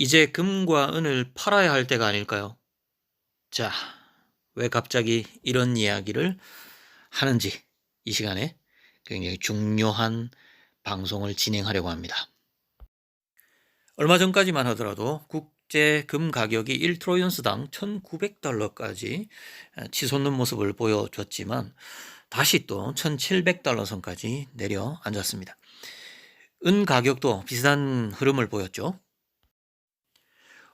이제 금과 은을 팔아야 할 때가 아닐까요? 자, 왜 갑자기 이런 이야기를 하는지 이 시간에 굉장히 중요한 방송을 진행하려고 합니다. 얼마 전까지만 하더라도 국제 금 가격이 1트로이언스당 1,900달러까지 치솟는 모습을 보여줬지만 다시 또 1,700달러 선까지 내려앉았습니다. 은 가격도 비슷한 흐름을 보였죠.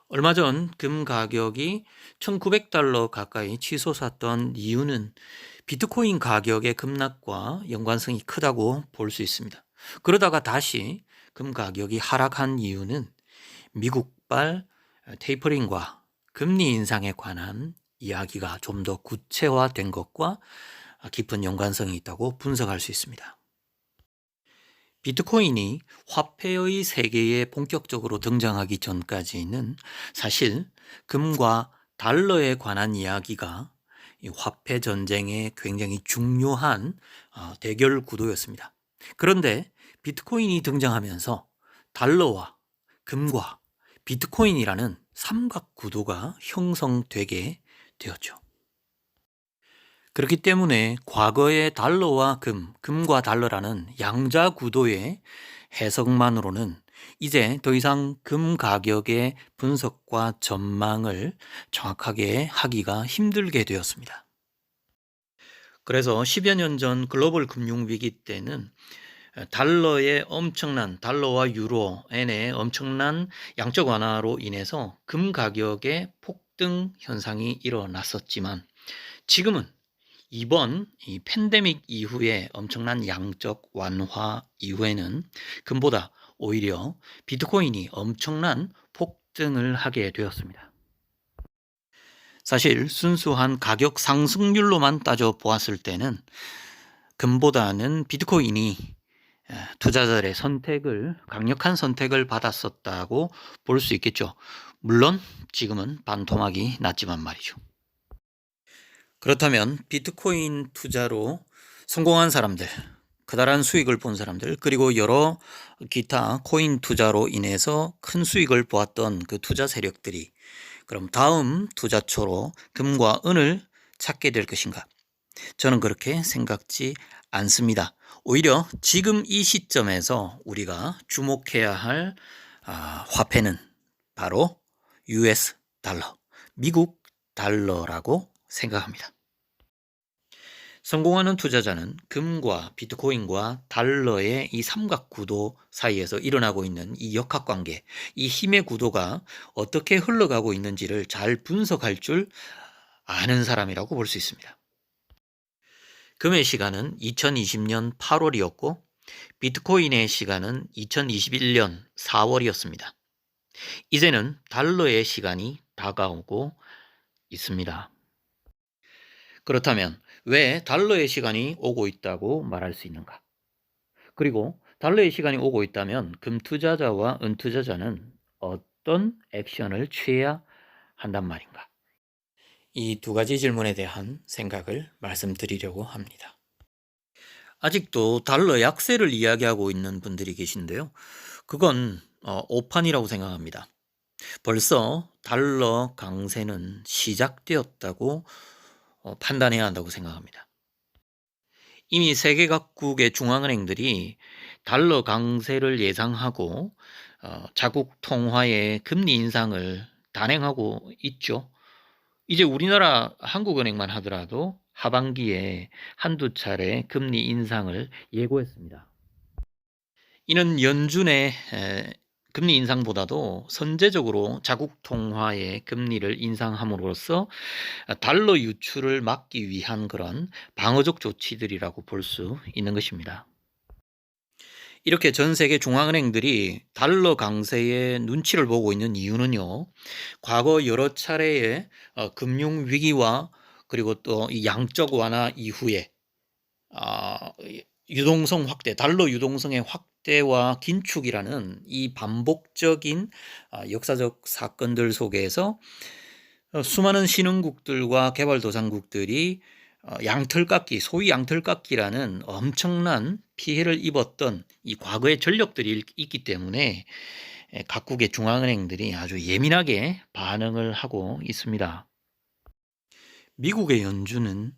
얼마 전 금 가격이 1,900달러 가까이 치솟았던 이유는 비트코인 가격의 급락과 연관성이 크다고 볼 수 있습니다. 그러다가 다시 금 가격이 하락한 이유는 미국발 테이퍼링과 금리 인상에 관한 이야기가 좀 더 구체화된 것과 깊은 연관성이 있다고 분석할 수 있습니다. 비트코인이 화폐의 세계에 본격적으로 등장하기 전까지는 사실 금과 달러에 관한 이야기가 이 화폐 전쟁의 굉장히 중요한 대결 구도였습니다. 그런데 비트코인이 등장하면서 달러와 금과 비트코인이라는 삼각 구도가 형성되게 되었죠. 그렇기 때문에 과거의 달러와 금과 달러라는 양자 구도의 해석만으로는 이제 더 이상 금 가격의 분석과 전망을 정확하게 하기가 힘들게 되었습니다. 그래서 10여 년 전 글로벌 금융 위기 때는 달러와 유로, 엔의 엄청난 양적 완화로 인해서 금 가격의 폭등 현상이 일어났었지만 지금은 이번 이 팬데믹 이후에 엄청난 양적 완화 이후에는 금보다 오히려 비트코인이 엄청난 폭등을 하게 되었습니다. 사실 순수한 가격 상승률로만 따져 보았을 때는 금보다는 비트코인이 투자자들의 강력한 선택을 받았었다고 볼 수 있겠죠. 물론 지금은 반토막이 났지만 말이죠. 그렇다면 비트코인 투자로 성공한 사람들, 커다란 수익을 본 사람들, 그리고 여러 기타 코인 투자로 인해서 큰 수익을 보았던 그 투자 세력들이 그럼 다음 투자처로 금과 은을 찾게 될 것인가? 저는 그렇게 생각지 않습니다. 오히려 지금 이 시점에서 우리가 주목해야 할 화폐는 바로 US 달러, 미국 달러라고 생각합니다. 성공하는 투자자는 금과 비트코인과 달러의 이 삼각 구도 사이에서 일어나고 있는 이 역학관계, 이 힘의 구도가 어떻게 흘러가고 있는지를 잘 분석할 줄 아는 사람이라고 볼 수 있습니다. 금의 시간은 2020년 8월이었고 비트코인의 시간은 2021년 4월이었습니다. 이제는 달러의 시간이 다가오고 있습니다. 그렇다면 왜 달러의 시간이 오고 있다고 말할 수 있는가? 그리고 달러의 시간이 오고 있다면 금 투자자와 은 투자자는 어떤 액션을 취해야 한단 말인가? 이 두 가지 질문에 대한 생각을 말씀드리려고 합니다. 아직도 달러 약세를 이야기하고 있는 분들이 계신데요. 그건 오판이라고 생각합니다. 벌써 달러 강세는 시작되었다고 판단해야 한다고 생각합니다. 이미 세계 각국의 중앙은행들이 달러 강세를 예상하고 자국 통화의 금리 인상을 단행하고 있죠. 이제 우리나라 한국은행만 하더라도 하반기에 한두 차례 금리 인상을 예고했습니다. 이는 연준의 금리 인상보다도 선제적으로 자국 통화의 금리를 인상함으로써 달러 유출을 막기 위한 그런 방어적 조치들이라고 볼 수 있는 것입니다. 이렇게 전 세계 중앙은행들이 달러 강세의 눈치를 보고 있는 이유는요. 과거 여러 차례의 금융 위기와 그리고 또 이 양적 완화 이후에 유동성 확대, 달러 유동성의 확대와 긴축이라는 이 반복적인 역사적 사건들 속에서 수많은 신흥국들과 개발도상국들이 양털깎기, 소위 양털깎기라는 엄청난 피해를 입었던 이 과거의 전력들이 있기 때문에 각국의 중앙은행들이 아주 예민하게 반응을 하고 있습니다. 미국의 연준은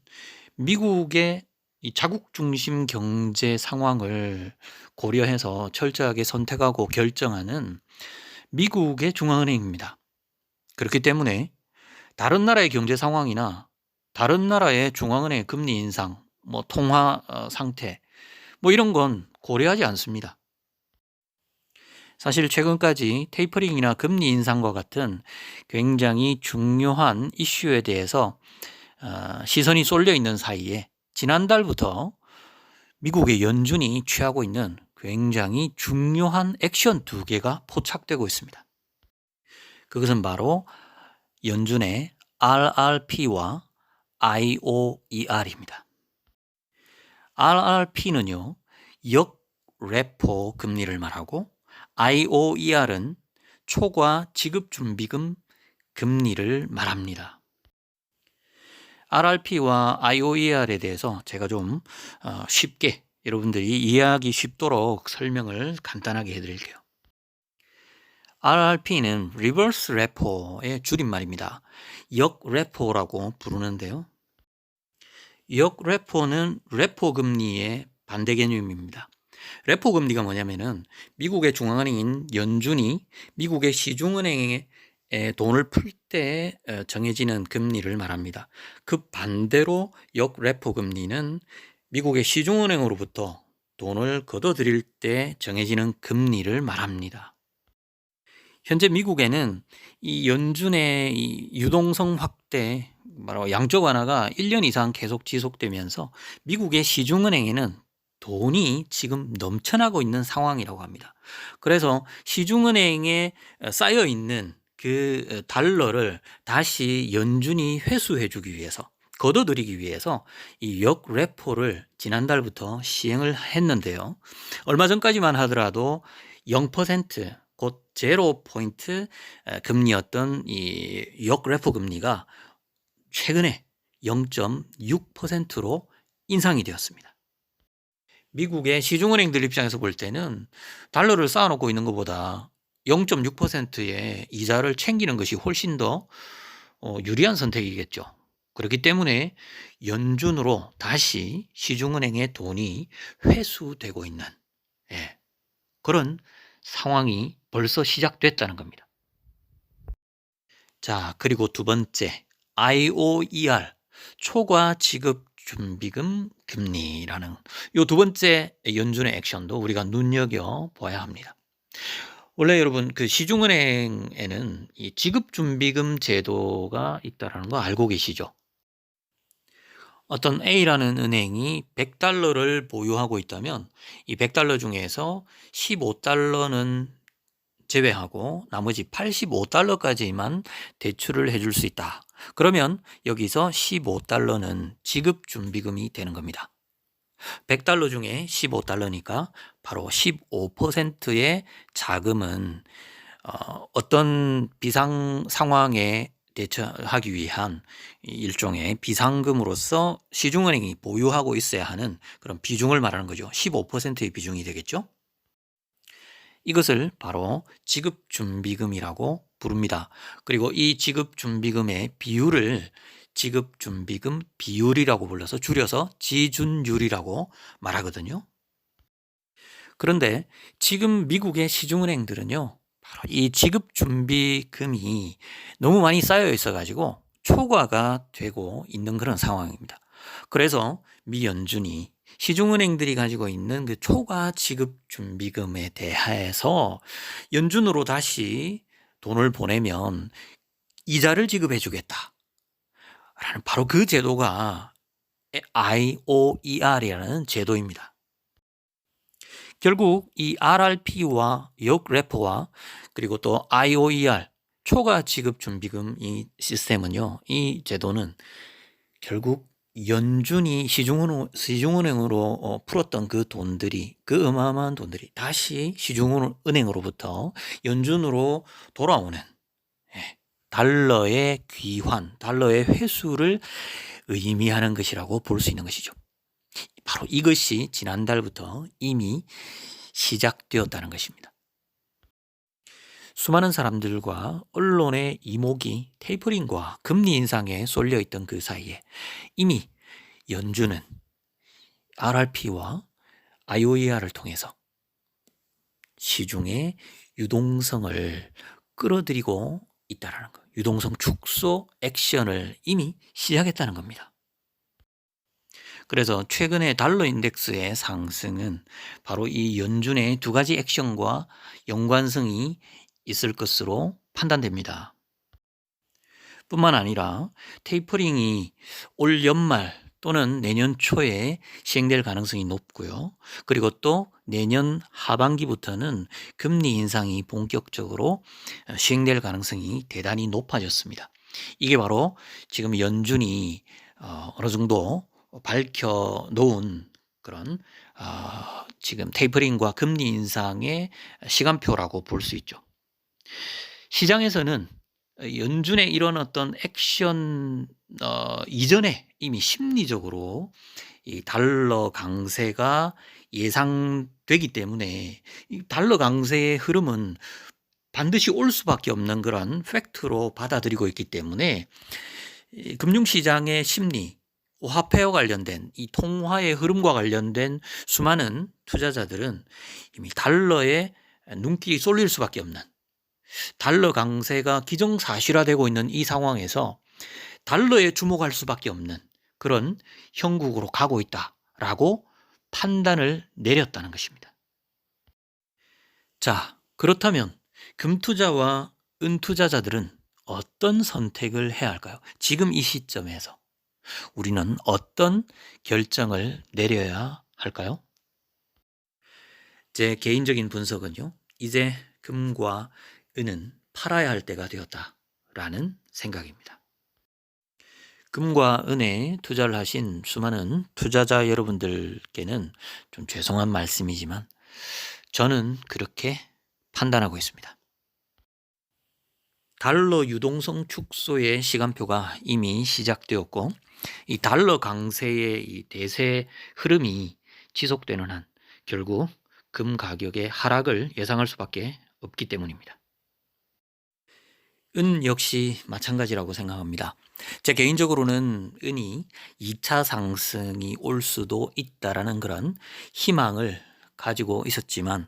미국의 이 자국 중심 경제 상황을 고려해서 철저하게 선택하고 결정하는 미국의 중앙은행입니다. 그렇기 때문에 다른 나라의 경제 상황이나 다른 나라의 중앙은행의 금리 인상, 통화 상태, 이런 건 고려하지 않습니다. 사실 최근까지 테이퍼링이나 금리 인상과 같은 굉장히 중요한 이슈에 대해서 시선이 쏠려 있는 사이에 지난달부터 미국의 연준이 취하고 있는 굉장히 중요한 액션 2개가 포착되고 있습니다. 그것은 바로 연준의 RRP와 IOER입니다. RRP는요, 역레포 금리를 말하고 IOER은 초과 지급준비금 금리를 말합니다. RRP와 IOER에 대해서 제가 좀 쉽게 여러분들이 이해하기 쉽도록 설명을 간단하게 해드릴게요. RRP는 Reverse Repo의 줄임말입니다. 역레포라고 부르는데요. 역레포는 레포 금리의 반대 개념입니다. 레포 금리가 뭐냐면은 미국의 중앙은행인 연준이 미국의 시중은행에 돈을 풀 때 정해지는 금리를 말합니다. 그 반대로 역레포 금리는 미국의 시중은행으로부터 돈을 걷어들일 때 정해지는 금리를 말합니다. 현재 미국에는 이 연준의 이 유동성 확대, 바로 양적 완화가 1년 이상 계속 지속되면서 미국의 시중은행에는 돈이 지금 넘쳐나고 있는 상황이라고 합니다. 그래서 시중은행에 쌓여 있는 그 달러를 다시 연준이 회수해 주기 위해서, 걷어들이기 위해서 이 역레포를 지난달부터 시행을 했는데요. 얼마 전까지만 하더라도 0%, 곧 제로 포인트 금리였던 이 역레포 금리가 최근에 0.6%로 인상이 되었습니다. 미국의 시중은행들 입장에서 볼 때는 달러를 쌓아놓고 있는 것보다 0.6%의 이자를 챙기는 것이 훨씬 더 유리한 선택이겠죠. 그렇기 때문에 연준으로 다시 시중은행의 돈이 회수되고 있는 그런 상황이 벌써 시작됐다는 겁니다. 자, 그리고 두 번째, IOER, 초과 지급 준비금 금리라는 이 두 번째 연준의 액션도 우리가 눈여겨봐야 합니다. 원래 여러분 그 시중은행에는 이 지급준비금 제도가 있다는 거 알고 계시죠? 어떤 A라는 은행이 100달러를 보유하고 있다면 이 100달러 중에서 15달러는 제외하고 나머지 85달러까지만 대출을 해줄 수 있다. 그러면 여기서 15달러는 지급준비금이 되는 겁니다. 100달러 중에 15달러니까 바로 15%의 자금은 어떤 비상 상황에 대처하기 위한 일종의 비상금으로서 시중은행이 보유하고 있어야 하는 그런 비중을 말하는 거죠. 15%의 비중이 되겠죠. 이것을 바로 지급준비금이라고 부릅니다. 그리고 이 지급준비금의 비율을 지급준비금 비율이라고 불러서 줄여서 지준율이라고 말하거든요. 그런데 지금 미국의 시중은행들은요, 바로 이 지급준비금이 너무 많이 쌓여 있어가지고 초과가 되고 있는 그런 상황입니다. 그래서 미 연준이 시중은행들이 가지고 있는 그 초과 지급준비금에 대해서 연준으로 다시 돈을 보내면 이자를 지급해 주겠다. 라는 바로 그 제도가 IOER이라는 제도입니다. 결국 이 RRP와 역레포와 그리고 또 IOER 초과 지급 준비금 이 시스템은요, 이 제도는 결국 연준이 시중은행으로 풀었던 그 돈들이, 그 어마어마한 돈들이 다시 시중은행으로부터 연준으로 돌아오는 달러의 귀환, 달러의 회수를 의미하는 것이라고 볼 수 있는 것이죠. 바로 이것이 지난달부터 이미 시작되었다는 것입니다. 수많은 사람들과 언론의 이목이 테이퍼링과 금리 인상에 쏠려 있던 그 사이에 이미 연준은 RRP와 IOER을 통해서 시중의 유동성을 끌어들이고 있다는 거. 유동성 축소 액션을 이미 시작했다는 겁니다. 그래서 최근에 달러 인덱스의 상승은 바로 이 연준의 두 가지 액션과 연관성이 있을 것으로 판단됩니다. 뿐만 아니라 테이퍼링이 올 연말 또는 내년 초에 시행될 가능성이 높고요. 그리고 또 내년 하반기부터는 금리 인상이 본격적으로 시행될 가능성이 대단히 높아졌습니다. 이게 바로 지금 연준이 어느 정도 밝혀놓은 그런 지금 테이퍼링과 금리 인상의 시간표라고 볼 수 있죠. 시장에서는 연준의 이런 어떤 액션 이전에 이미 심리적으로 이 달러 강세가 예상되기 때문에 이 달러 강세의 흐름은 반드시 올 수밖에 없는 그런 팩트로 받아들이고 있기 때문에 이 금융시장의 심리, 화폐와 관련된 이 통화의 흐름과 관련된 수많은 투자자들은 이미 달러에 눈길이 쏠릴 수밖에 없는, 달러 강세가 기정사실화되고 있는 이 상황에서 달러에 주목할 수밖에 없는 그런 형국으로 가고 있다라고 판단을 내렸다는 것입니다. 자, 그렇다면 금투자와 은투자자들은 어떤 선택을 해야 할까요? 지금 이 시점에서 우리는 어떤 결정을 내려야 할까요? 제 개인적인 분석은요, 이제 금과 은은 팔아야 할 때가 되었다라는 생각입니다. 금과 은에 투자를 하신 수많은 투자자 여러분들께는 좀 죄송한 말씀이지만 저는 그렇게 판단하고 있습니다. 달러 유동성 축소의 시간표가 이미 시작되었고 이 달러 강세의 이 대세 흐름이 지속되는 한 결국 금 가격의 하락을 예상할 수밖에 없기 때문입니다. 은 역시 마찬가지라고 생각합니다. 제 개인적으로는 은이 2차 상승이 올 수도 있다라는 그런 희망을 가지고 있었지만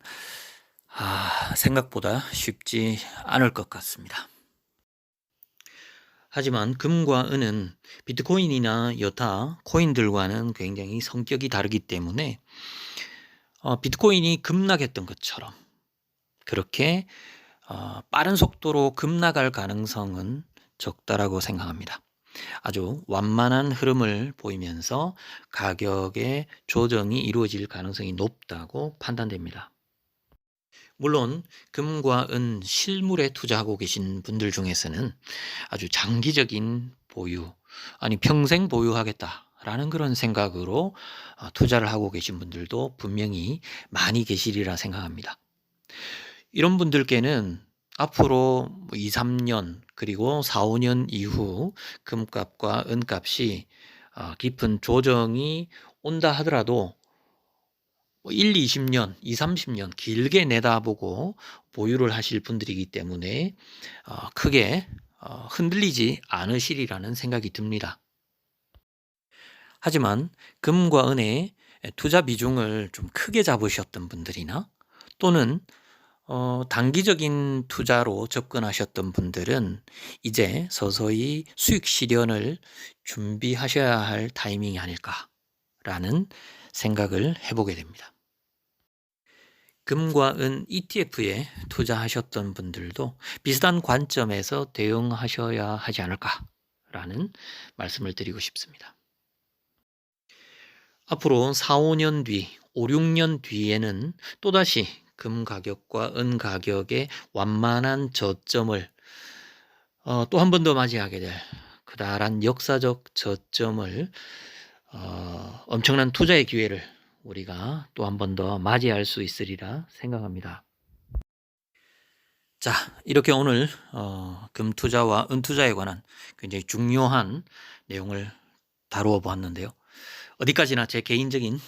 생각보다 쉽지 않을 것 같습니다. 하지만 금과 은은 비트코인이나 여타 코인들과는 굉장히 성격이 다르기 때문에 비트코인이 급락했던 것처럼 그렇게 빠른 속도로 급락할 가능성은 적다라고 생각합니다. 아주 완만한 흐름을 보이면서 가격의 조정이 이루어질 가능성이 높다고 판단됩니다. 물론 금과 은 실물에 투자하고 계신 분들 중에서는 아주 장기적인 보유, 아니 평생 보유하겠다라는 그런 생각으로 투자를 하고 계신 분들도 분명히 많이 계시리라 생각합니다. 이런 분들께는 앞으로 2, 3년 그리고 4, 5년 이후 금값과 은값이 깊은 조정이 온다 하더라도 1, 20년, 2, 30년 길게 내다보고 보유를 하실 분들이기 때문에 크게 흔들리지 않으시리라는 생각이 듭니다. 하지만 금과 은의 투자 비중을 좀 크게 잡으셨던 분들이나 또는 단기적인 투자로 접근하셨던 분들은 이제 서서히 수익 실현을 준비하셔야 할 타이밍이 아닐까라는 생각을 해보게 됩니다. 금과 은 ETF에 투자하셨던 분들도 비슷한 관점에서 대응하셔야 하지 않을까라는 말씀을 드리고 싶습니다. 앞으로 4, 5년 뒤, 5, 6년 뒤에는 또다시 금 가격과 은 가격의 완만한 저점을 또 한 번 더 맞이하게 될 그다란 역사적 저점을 엄청난 투자의 기회를 우리가 또 한 번 더 맞이할 수 있으리라 생각합니다. 자, 이렇게 오늘 금 투자와 은 투자에 관한 굉장히 중요한 내용을 다루어 보았는데요. 어디까지나 제 개인적인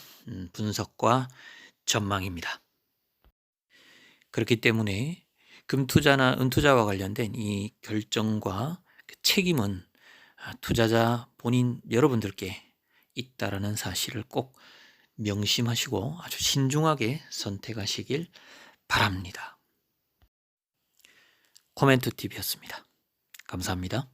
분석과 전망입니다. 그렇기 때문에 금투자나 은투자와 관련된 이 결정과 그 책임은 투자자 본인 여러분들께 있다라는 사실을 꼭 명심하시고 아주 신중하게 선택하시길 바랍니다. 코멘트 TV였습니다. 감사합니다.